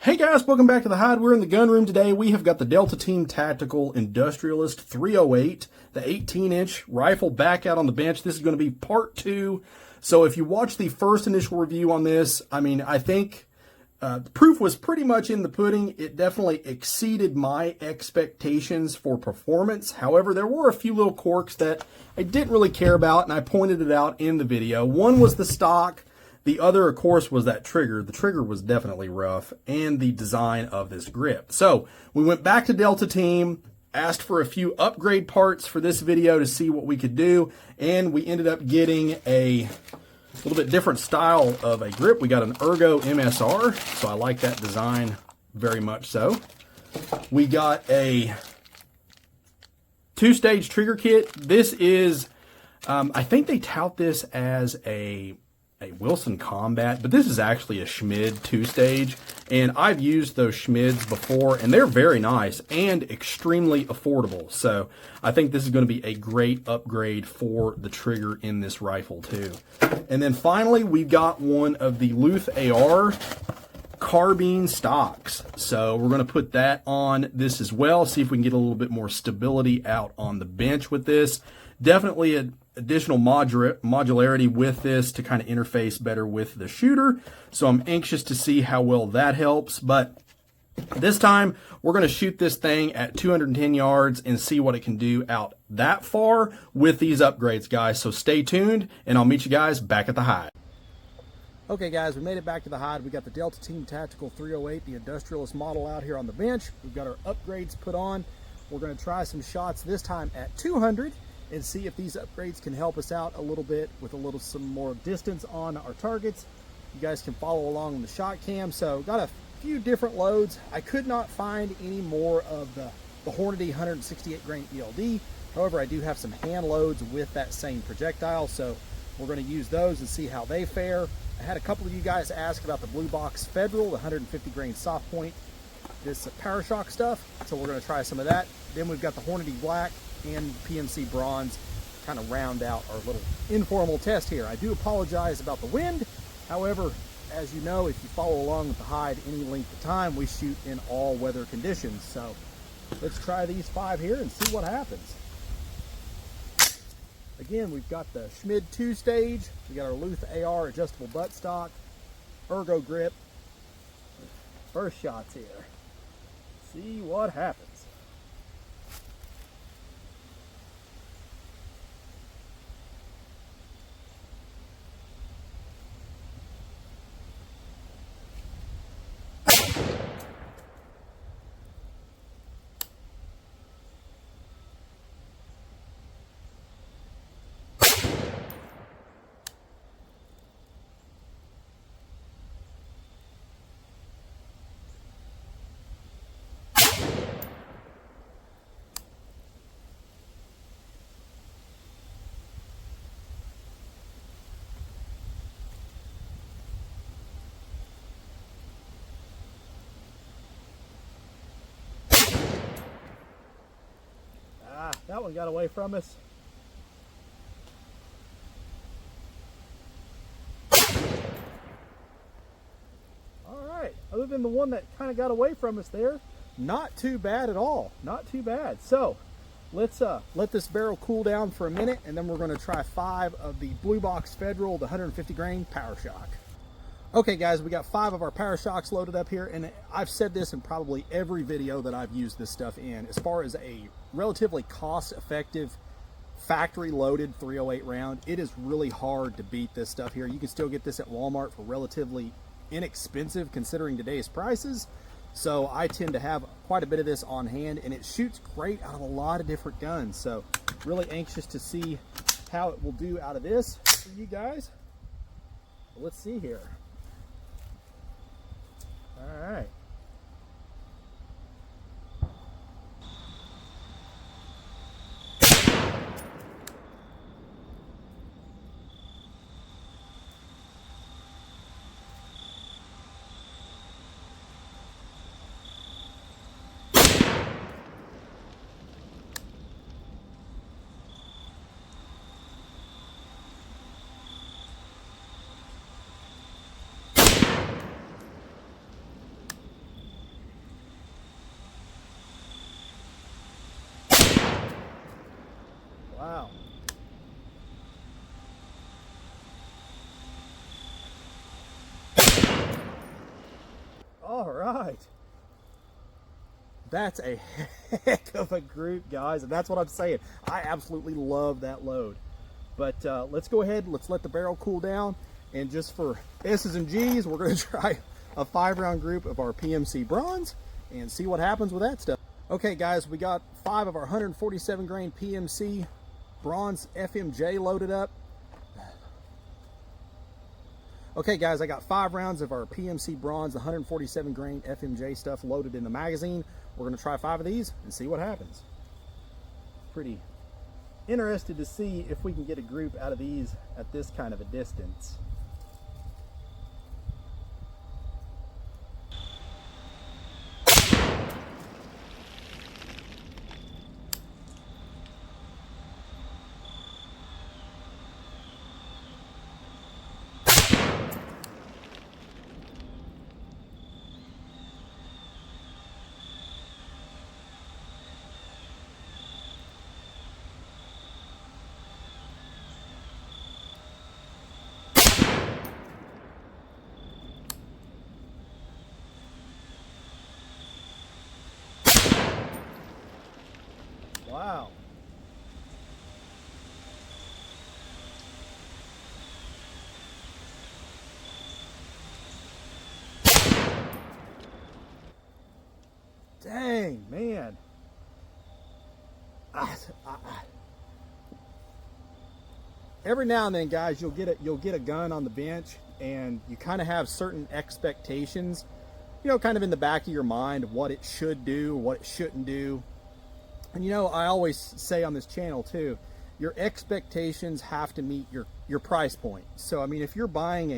Hey guys, welcome back to the Hide. We're in the gun room today. We have got the Delta Team Tactical Industrialist 308, the 18-inch rifle back out on the bench. This is going to be part 2. So if you watch the first initial review on this, I think the proof was pretty much in the pudding. It definitely exceeded my expectations for performance. However, there were a few little quirks that I didn't really care about, and I pointed it out in the video. One was the stock. The other, of course, was that trigger. The trigger was definitely rough, and the design of this grip. So we went back to Delta Team, asked for a few upgrade parts for this video to see what we could do, and we ended up getting a little bit different style of a grip. We got an Ergo MSR, so I like that design very much so. We got a 2-stage trigger kit. This is, I think they tout this as a Wilson Combat, but this is actually a Schmid 2-stage, and I've used those Schmids before, and they're very nice and extremely affordable. So I think this is going to be a great upgrade for the trigger in this rifle too. And then finally, we've got one of the Luth AR carbine stocks. So we're going to put that on this as well, see if we can get a little bit more stability out on the bench with this. Definitely an additional modularity with this to kind of interface better with the shooter. So I'm anxious to see how well that helps. But this time we're going to shoot this thing at 210 yards and see what it can do out that far with these upgrades, guys. So stay tuned, and I'll meet you guys back at the Hide. Okay guys, we made it back to the Hide. We got the Delta Team Tactical 308, the Industrialist model, out here on the bench. We've got our upgrades put on. We're going to try some shots this time at 200 and see if these upgrades can help us out a little bit with some more distance on our targets. You guys can follow along in the shot cam. So got a few different loads. I could not find any more of the Hornady 168 grain ELD. However, I do have some hand loads with that same projectile, so we're going to use those and see how they fare. I had a couple of you guys ask about the Blue Box Federal, the 150 grain soft point, this Parashock stuff, so we're going to try some of that. Then we've got the Hornady Black and PMC Bronze kind of round out our little informal test here. I do apologize about the wind. However, as you know, if you follow along with the Hide any length of time, we shoot in all weather conditions. So let's try these 5 here and see what happens. Again, we've got the Schmid 2-stage. We got our Luth AR adjustable buttstock, Ergo grip. First shots here. See what happens. That one got away from us. All right, other than the one that kind of got away from us there, not too bad at all. Not too bad. So let's let this barrel cool down for a minute, and then we're going to try 5 of the Blue Box Federal, the 150 grain Parashock. Okay guys, we got 5 of our Parashocks loaded up here, and I've said this in probably every video that I've used this stuff in. As far as a relatively cost-effective factory-loaded 308 round, it is really hard to beat this stuff here. You can still get this at Walmart for relatively inexpensive considering today's prices. So I tend to have quite a bit of this on hand, and it shoots great out of a lot of different guns. So really anxious to see how it will do out of this for you guys. Let's see here. All right. right. That's a heck of a group, guys, and that's what I'm saying. I absolutely love that load. But let's go ahead, let's let the barrel cool down, and just for S's and G's, we're going to try a 5-round group of our PMC bronze and see what happens with that stuff. Okay, guys, we got 5 of our 147 grain PMC bronze FMJ loaded up. Okay, guys, I got 5 rounds of our PMC bronze, the 147 grain FMJ stuff loaded in the magazine. We're going to try 5 of these and see what happens. Pretty interested to see if we can get a group out of these at this kind of a distance. Wow. Dang, man. Every now and then, guys, you'll get a gun on the bench, and you kind of have certain expectations, you know, kind of in the back of your mind, what it should do, what it shouldn't do. And you know, I always say on this channel too, your expectations have to meet your price point. So I mean, if you're buying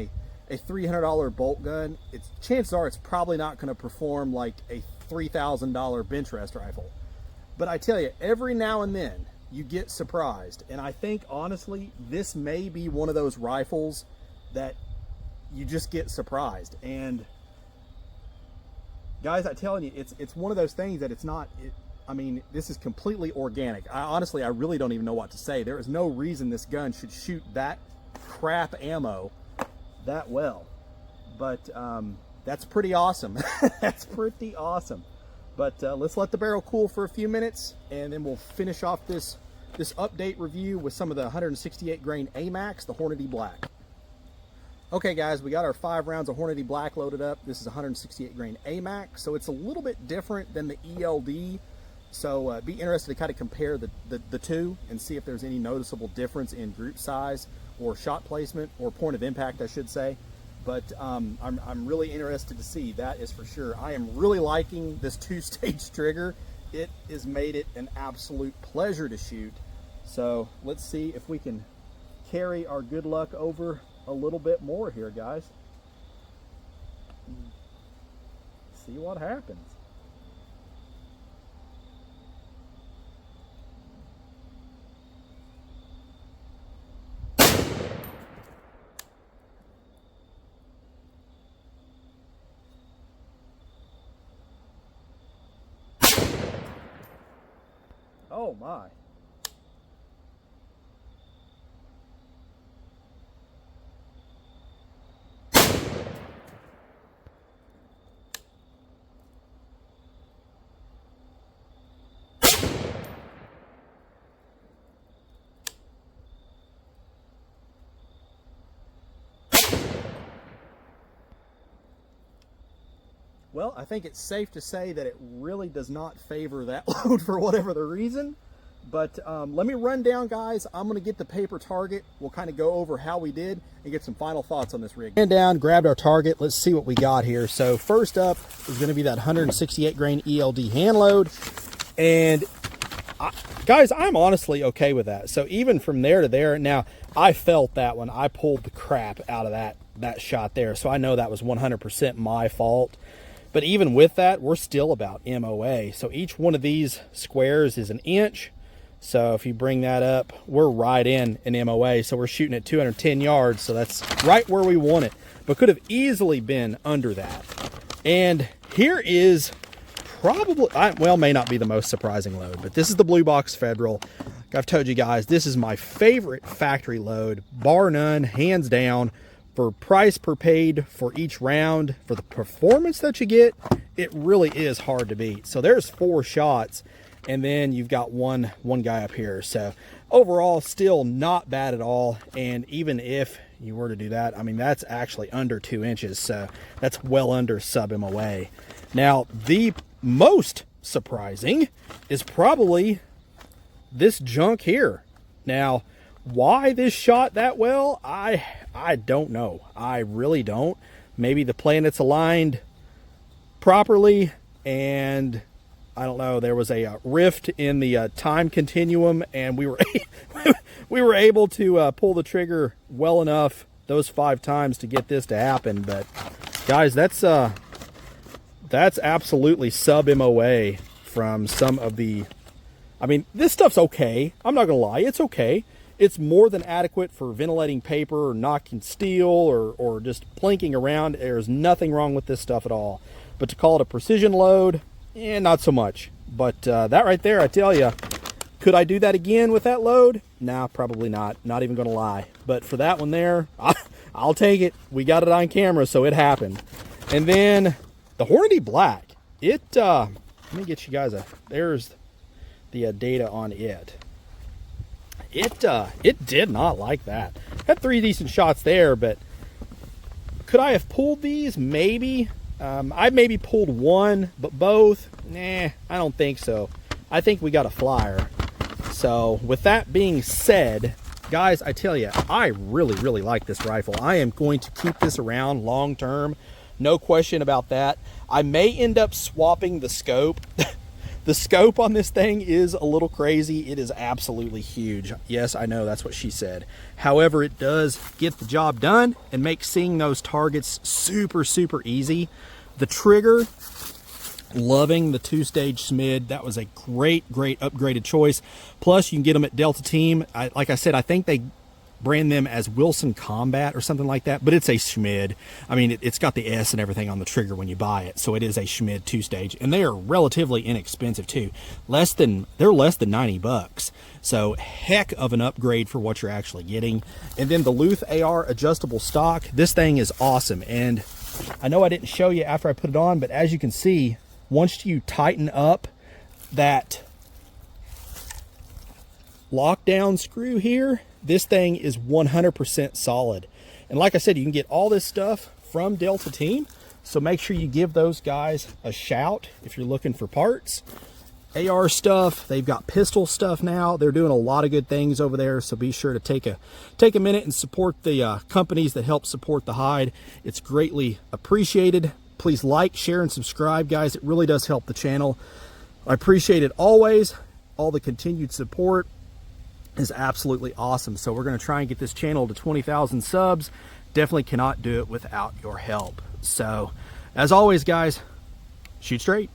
a $300 bolt gun, chances are it's probably not going to perform like a $3,000 bench rest rifle. But I tell you, every now and then you get surprised, and I think honestly this may be one of those rifles that you just get surprised. And guys, I'm telling you, it's one of those things that I mean, this is completely organic. Honestly, I really don't even know what to say. There is no reason this gun should shoot that crap ammo that well. But that's pretty awesome. That's pretty awesome. But let's let the barrel cool for a few minutes, and then we'll finish off this update review with some of the 168 grain AMAX, the Hornady Black. Okay, guys, we got our 5 rounds of Hornady Black loaded up. This is 168 grain AMAX, so it's a little bit different than the ELD. So be interested to kind of compare the two and see if there's any noticeable difference in group size or shot placement, or point of impact, I should say. But I'm really interested to see, that is for sure. I am really liking this 2-stage trigger. It has made it an absolute pleasure to shoot. So let's see if we can carry our good luck over a little bit more here, guys. See what happens. Oh my. Well, I think it's safe to say that it really does not favor that load for whatever the reason. But let me run down, guys. I'm going to get the paper target. We'll kind of go over how we did and get some final thoughts on this rig. Ran down, grabbed our target. Let's see what we got here. So first up is going to be that 168 grain ELD hand load. And guys, I'm honestly okay with that. So even from there to there, now I felt that one. I pulled the crap out of that shot there. So I know that was 100% my fault. But even with that, we're still about MOA. So each one of these squares is an inch. So if you bring that up, we're right in an MOA. So we're shooting at 210 yards. So that's right where we want it, but could have easily been under that. And here is probably, well, may not be the most surprising load, but this is the Blue Box Federal. Like I've told you guys, this is my favorite factory load, bar none, hands down. for price per paid for each round, for the performance that you get, it really is hard to beat. So there's 4 shots, and then you've got one guy up here. So overall, still not bad at all. And even if you were to do that, I mean, that's actually under 2 inches. So that's well under sub MOA. Now, the most surprising is probably this junk here. Now, why this shot that well, I don't know. I really don't. Maybe the planets aligned properly, and I don't know, there was a rift in the time continuum, and we were able to pull the trigger well enough those 5 times to get this to happen. But guys, that's absolutely sub MOA from some of the, I mean, this stuff's okay. I'm not gonna lie, it's okay. It's more than adequate for ventilating paper or knocking steel or just plinking around. There's nothing wrong with this stuff at all. But to call it a precision load, not so much. But that right there, I tell you, could I do that again with that load? Nah, probably not. Not even gonna lie. But for that one there, I'll take it. We got it on camera, so it happened. And then the Hornady Black. Let me get you guys there's the data on it. It did not like that. Had 3 decent shots there, but could I have pulled these? Maybe. I maybe pulled 1, but both, nah, I don't think so. I think we got a flyer. So with that being said, guys, I tell you, I really like this rifle. I am going to keep this around long term. No question about that. I may end up swapping the scope. The scope on this thing is a little crazy. It is absolutely huge. Yes, I know, that's what she said. However, it does get the job done and make seeing those targets super easy. The trigger, loving the 2-stage Schmid. That was a great upgraded choice. Plus, you can get them at Delta Team. Like I said, I think they brand them as Wilson Combat or something like that, but it's a Schmid. I mean, it's got the S and everything on the trigger when you buy it, so it is a Schmid 2-stage, and they are relatively inexpensive too. They're less than 90 bucks. So heck of an upgrade for what you're actually getting. And then the Luth AR adjustable stock. This thing is awesome, and I know I didn't show you after I put it on, but as you can see, once you tighten up that lockdown screw here, this thing is 100% solid. And like I said, you can get all this stuff from Delta Team, so make sure you give those guys a shout if you're looking for parts. AR stuff, they've got pistol stuff now. They're doing a lot of good things over there, so be sure to take a minute and support the companies that help support the hide. It's greatly appreciated. Please like, share, and subscribe, guys. It really does help the channel. I appreciate it always. All the continued support is absolutely awesome. So we're going to try and get this channel to 20,000 subs. Definitely cannot do it without your help. So as always, guys, shoot straight.